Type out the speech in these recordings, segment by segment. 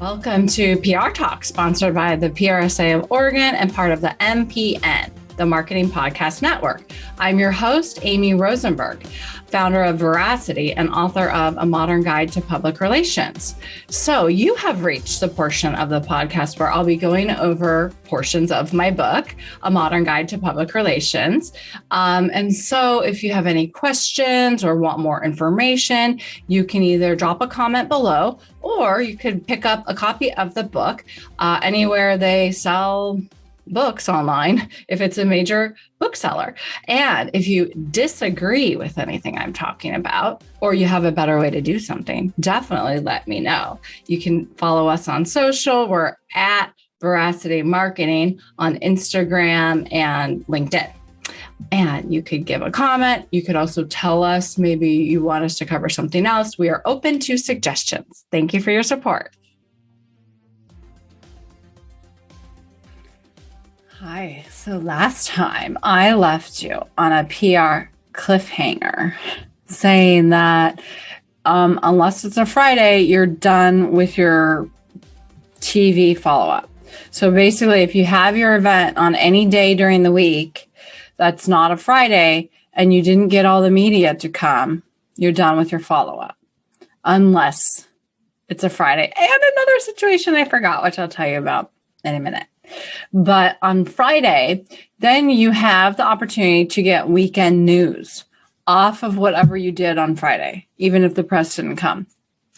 Welcome to PR Talk, sponsored by the PRSA of Oregon and part of the MPN, the Marketing Podcast Network. I'm your host, Amy Rosenberg, founder of Veracity and author of A Modern Guide to Public Relations. So you have reached the portion of the podcast where I'll be going over portions of my book, A Modern Guide to Public Relations. And so if you have any questions or want more information, you can either drop a comment below, or you could pick up a copy of the book anywhere they sell books online, if it's a major bookseller. And if you disagree with anything I'm talking about, or you have a better way to do something, definitely let me know. You can follow us on social. We're at Veracity Marketing on Instagram and LinkedIn. And you could give a comment. You could also tell us maybe you want us to cover something else. We are open to suggestions. Thank you for your support. Hi. So last time I left you on a PR cliffhanger saying that unless it's a Friday, you're done with your TV follow-up. So basically, if you have your event on any day during the week that's not a Friday and you didn't get all the media to come, you're done with your follow-up, unless it's a Friday. And another situation I forgot, which I'll tell you about in a minute. But on Friday, then you have the opportunity to get weekend news off of whatever you did on Friday, even if the press didn't come.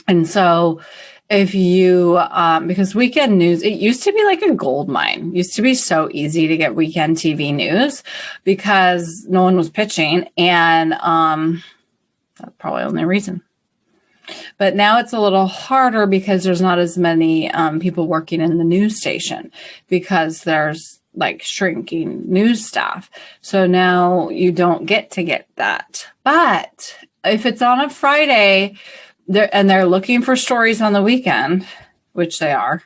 And so if you, because weekend news, it used to be like a gold mine. It used to be so easy to get weekend TV news because no one was pitching. And that's probably the only reason. But now it's a little harder because there's not as many people working in the news station because there's like shrinking news staff. So now you don't get to get that. But if it's on a Friday they're looking for stories on the weekend, which they are,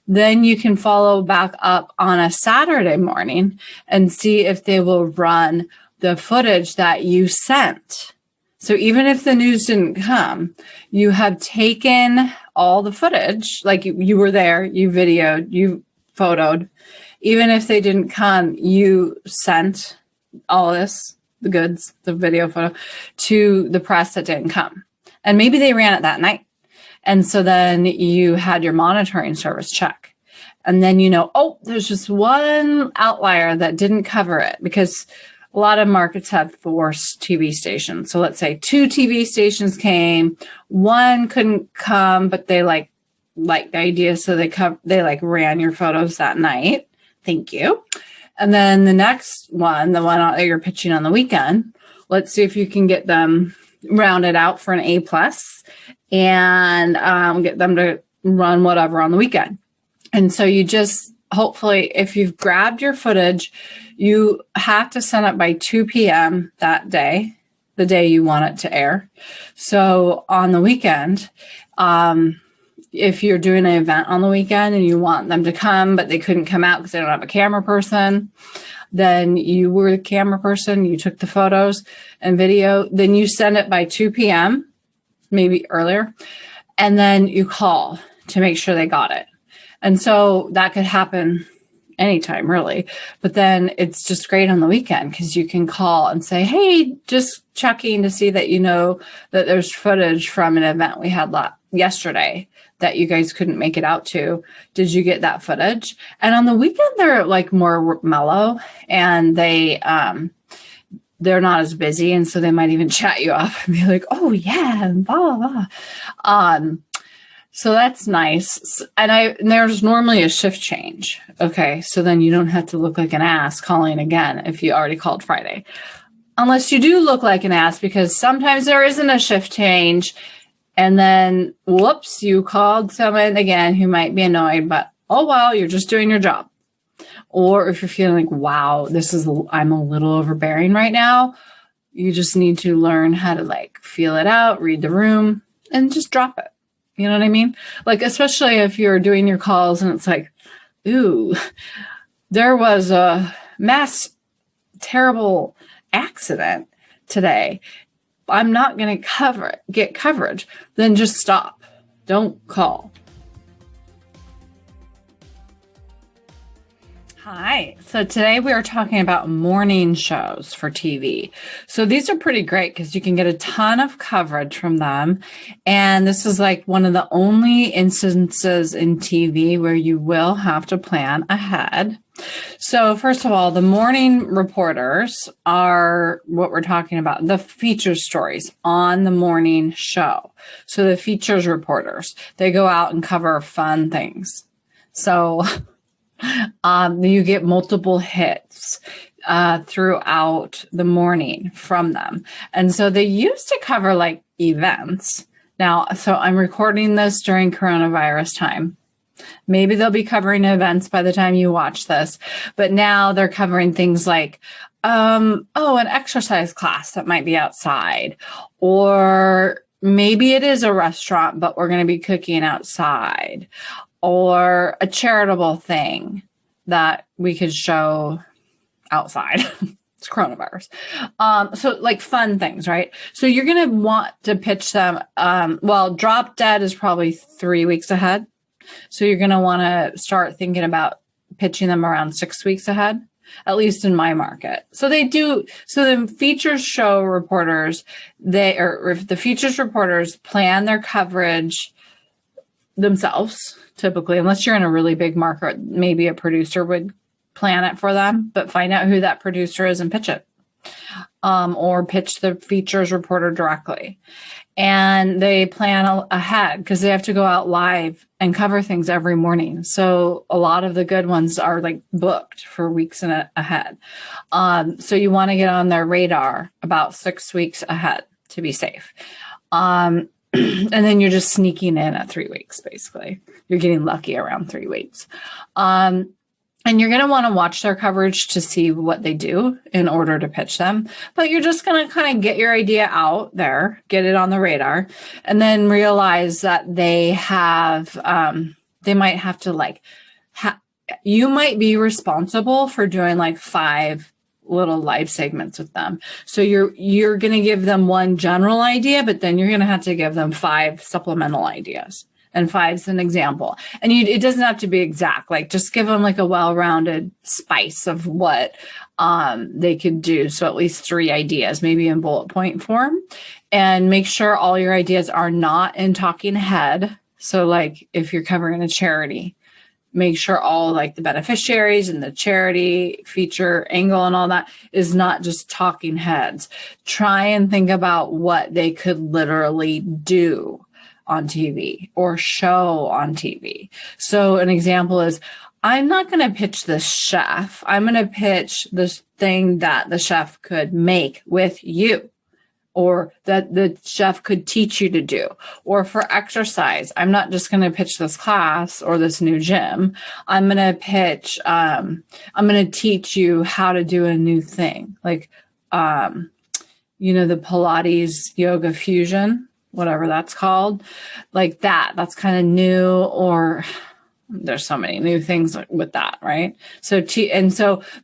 then you can follow back up on a Saturday morning and see if they will run the footage that you sent. So even if the news didn't come, you have taken all the footage, like you were there, you videoed, you photoed. Even if they didn't come, you sent all this, the goods, the video photo, to the press that didn't come. And maybe they ran it that night. And so then you had your monitoring service check. And then oh, there's just one outlier that didn't cover it, because a lot of markets have 4 TV stations. So let's say 2 TV stations came, one couldn't come, but they liked the idea. So they ran your photos that night. Thank you. And then the next one, the one that you're pitching on the weekend, let's see if you can get them rounded out for an A+ and get them to run whatever on the weekend. And so you just, hopefully, if you've grabbed your footage, you have to send it by 2 p.m. that day, the day you want it to air. So on the weekend, if you're doing an event on the weekend and you want them to come, but they couldn't come out because they don't have a camera person, then you were the camera person, you took the photos and video, then you send it by 2 p.m., maybe earlier, and then you call to make sure they got it. And so that could happen anytime, really. But then it's just great on the weekend because you can call and say, hey, just checking to see that that there's footage from an event we had yesterday that you guys couldn't make it out to. Did you get that footage? And on the weekend, they're like more mellow and they're not as busy. And so they might even chat you up and be like, oh yeah, and blah, blah, blah. So that's nice. And there's normally a shift change. Okay. So then you don't have to look like an ass calling again if you already called Friday. Unless you do look like an ass, because sometimes there isn't a shift change. And then, whoops, you called someone again who might be annoyed, but oh, well, you're just doing your job. Or if you're feeling like, wow, I'm a little overbearing right now, you just need to learn how to feel it out, read the room, and just drop it. You know what I mean? Especially if you're doing your calls and it's like, ooh, there was a terrible accident today. I'm not going to get coverage. Then just stop. Don't call. Hi. So today we are talking about morning shows for TV. So these are pretty great because you can get a ton of coverage from them. And this is like one of the only instances in TV where you will have to plan ahead. So first of all, the morning reporters are what we're talking about, the feature stories on the morning show. So the features reporters, they go out and cover fun things. So you get multiple hits throughout the morning from them. And so they used to cover like events. Now, so I'm recording this during coronavirus time. Maybe they'll be covering events by the time you watch this, but now they're covering things like, an exercise class that might be outside, or maybe it is a restaurant, but we're going to be cooking outside, or a charitable thing that we could show outside. It's coronavirus. So like fun things, right? So you're going to want to pitch them. Drop Dead is probably 3 weeks ahead. So you're going to want to start thinking about pitching them around 6 weeks ahead, at least in my market. So they do. So the features show reporters, the features reporters plan their coverage themselves, typically, unless you're in a really big market, maybe a producer would plan it for them, but find out who that producer is and pitch it. Or pitch the features reporter directly. And they plan ahead because they have to go out live and cover things every morning. So a lot of the good ones are like booked for weeks ahead. So you want to get on their radar about 6 weeks ahead to be safe. And then you're just sneaking in at 3 weeks, basically. You're getting lucky around 3 weeks. And you're going to want to watch their coverage to see what they do in order to pitch them. But you're just going to kind of get your idea out there, get it on the radar, and then realize that they have, they might have to you might be responsible for doing like 5 little live segments with them. So you're going to give them one general idea, but then you're going to have to give them 5 supplemental ideas. And 5's an example. And it doesn't have to be exact. Like just give them like a well-rounded spice of what they could do. So at least 3 ideas, maybe in bullet point form. And make sure all your ideas are not in talking head. So like if you're covering a charity, make sure all like the beneficiaries and the charity feature angle and all that is not just talking heads. Try and think about what they could literally do on TV or show on TV. So an example is, I'm not going to pitch the chef. I'm going to pitch this thing that the chef could make with you, or that the chef could teach you to do. Or for exercise, I'm not just going to pitch this class or this new gym. I'm going to pitch, I'm going to teach you how to do a new thing. Like, the Pilates yoga fusion, whatever that's called, like that's kind of new, or there's so many new things with that, right? So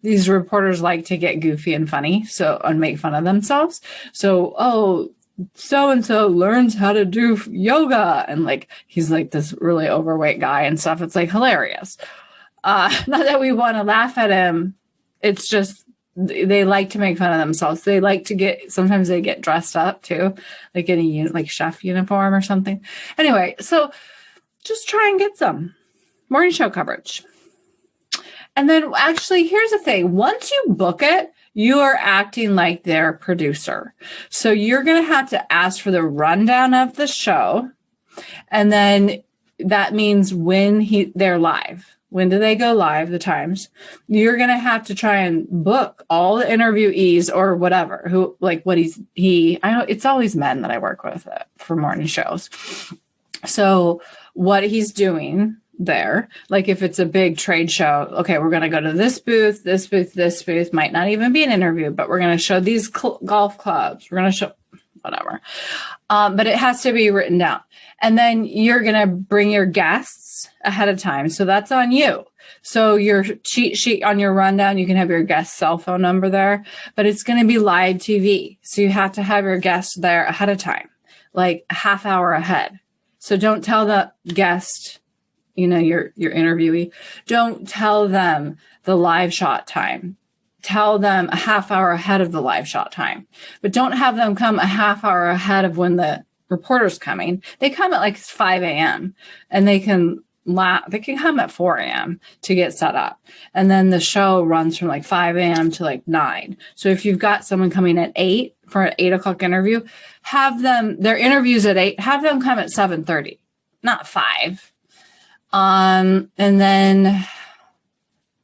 these reporters like to get goofy and funny, and make fun of themselves. So, so-and-so learns how to do yoga, and like he's like this really overweight guy and stuff. It's like hilarious. Not that we want to laugh at him. It's just they like to make fun of themselves. They like to sometimes they get dressed up too, like in a chef uniform or something. Anyway, so just try and get some morning show coverage. And then actually, here's the thing. Once you book it, you are acting like their producer. So you're going to have to ask for the rundown of the show. And then that means when they're live. When do they go live? The times. You're going to have to try and book all the interviewees or whatever, it's always men that I work with for morning shows. So what he's doing there, like if it's a big trade show, okay, we're going to go to this booth, might not even be an interview, but we're going to show these golf clubs. We're going to show whatever. But it has to be written down. And then you're going to bring your guests ahead of time. So that's on you. So your cheat sheet on your rundown, you can have your guest cell phone number there, but it's going to be live TV. So you have to have your guest there ahead of time, like a half hour ahead. So don't tell the guest your interviewee, don't tell them the live shot time. Tell them a half hour ahead of the live shot time, but don't have them come a half hour ahead of when the reporter's coming. They come at like 5 a.m. and they can come at 4 a.m. to get set up. And then the show runs from like 5 a.m. to like 9. So if you've got someone coming at 8 for an 8 o'clock interview, their interview's at 8, have them come at 7:30, not 5. And then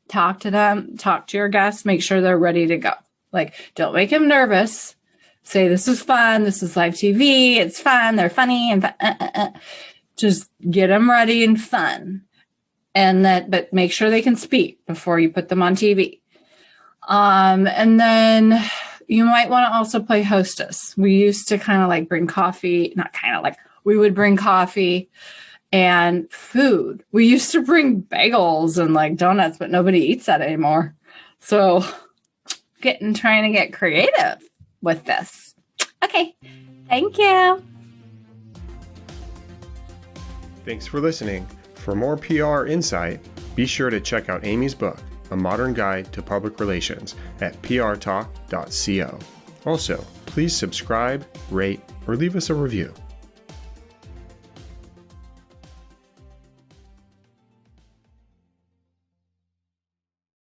talk to them, talk to your guests, make sure they're ready to go. Like, don't make them nervous. Say, this is fun. This is live TV. It's fun. They're funny. And just get them ready and fun. But make sure they can speak before you put them on TV. And then you might want to also play hostess. We used to kind of like bring coffee, we would bring coffee and food. We used to bring bagels and like donuts, but nobody eats that anymore. So trying to get creative with this. Okay. Thank you. Thanks for listening. For more PR insight, be sure to check out Amy's book, A Modern Guide to Public Relations, at prtalk.co. Also, please subscribe, rate, or leave us a review.